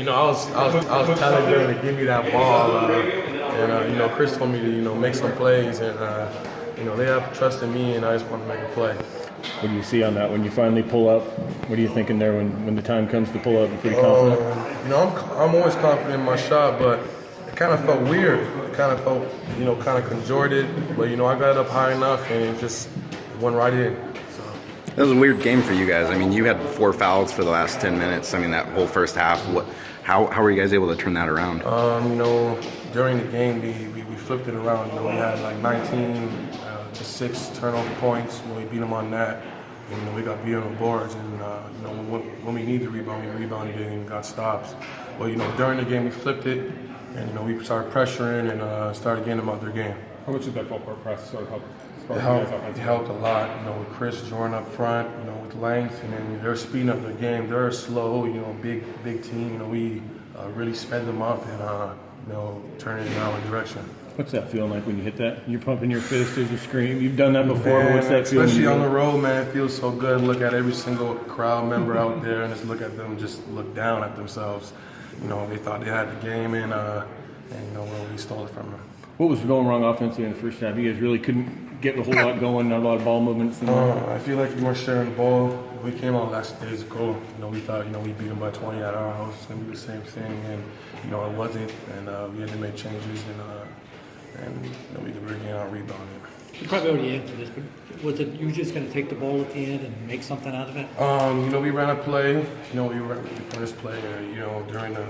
I was telling them to give me that ball, and Chris told me to make some plays, and they have trust in me, and I just want to make a play. What do you see on that when you finally pull up? What are you thinking there when the time comes to pull up? You're pretty confident? I'm always confident in my shot, but it kind of felt weird. It kind of felt, kind of contorted, but I got it up high enough, and it just went right in. That was a weird game for you guys. I mean, you had 4 fouls for the last 10 minutes. I mean, that whole first half. How were you guys able to turn that around? During the game, we flipped it around. We had like 19 to 6 turnover points. We beat them on that. And, we got beat on the boards, and when we need to rebound, we rebounded it and got stops. But during the game, we flipped it, and we started pressuring and started getting them out their game. How much did that full court press sort of help? It helped a lot, with Chris Jordan up front, with length, and then they're speeding up their game. They're slow, big team. We really sped them up and, turn it in our direction. What's that feeling like when you hit that? You're pumping your fist as you scream. You've done that before, but what's that feeling? Especially on the road, man, it feels so good. Look at every single crowd member out there and just look at them, just look down at themselves. They thought they had the game, and we stole it from them. What was going wrong offensively in the first half? You guys really couldn't get a whole lot going, not a lot of ball movements. I feel like we weren't sharing the ball. We came out last days ago. We thought, we beat them by 20 at our house. It's going to be the same thing, and, it wasn't. And we had to make changes, and we were getting out rebounding. You probably already answered this, but was it you just going to take the ball at the end and make something out of it? We ran a play. We ran the first play, during the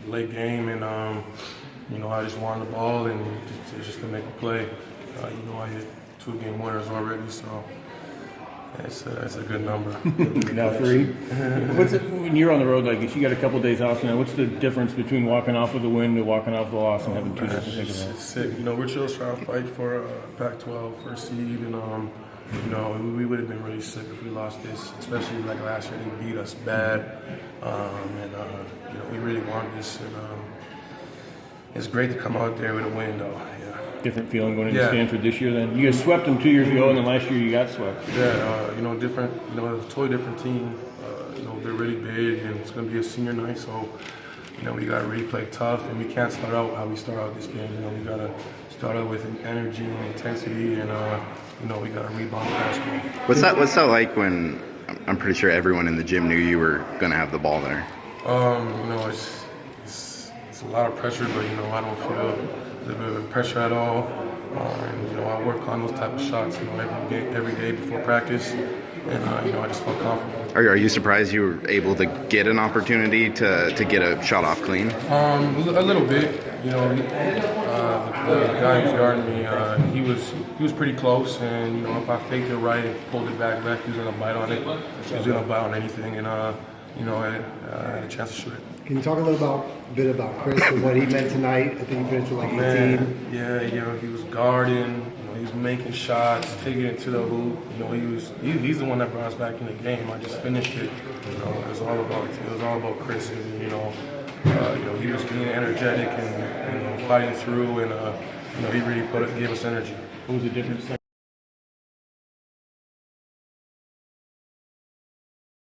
late game, and I just wanted the ball and just to make a play. I hit 2 game winners already, so it's a good number. Now 3. When you're on the road like this, you got a couple days off now. What's the difference between walking off with a win to walking off with a loss and having 2 days to think about? It's sick. We're just trying to fight for Pac-12 first seed, and we would have been really sick if we lost this, especially like last year. They beat us bad, and we really want this. And it's great to come out there with a win, though. Yeah. Different feeling going into Stanford this year. Then you guys swept them 2 years ago, and then last year you got swept. Yeah, different. A totally different team. They're really big, and it's going to be a senior night, so we got to really play tough, and we can't start out how we start out this game. We got to start out with energy and intensity, and we got to rebound basketball. What's that like when I'm pretty sure everyone in the gym knew you were going to have the ball there? It's a lot of pressure, but I don't feel the pressure at all. I work on those type of shots, every day before practice, and I just feel confident. Are you surprised you were able to get an opportunity to get a shot off clean? A little bit. The guy who's guarding me, he was pretty close, and if I faked it right and pulled it back left, he was gonna bite on it. He was gonna bite on anything, and I had a chance to shoot it. Can you talk a bit about Chris and what he meant tonight? I think he finished with like 18. Man, yeah, he was guarding. He was making shots, taking it to the hoop. He's the one that brought us back in the game. I just finished it. It was all about Chris, and he was being energetic and fighting through, and he really gave us energy. What was the difference?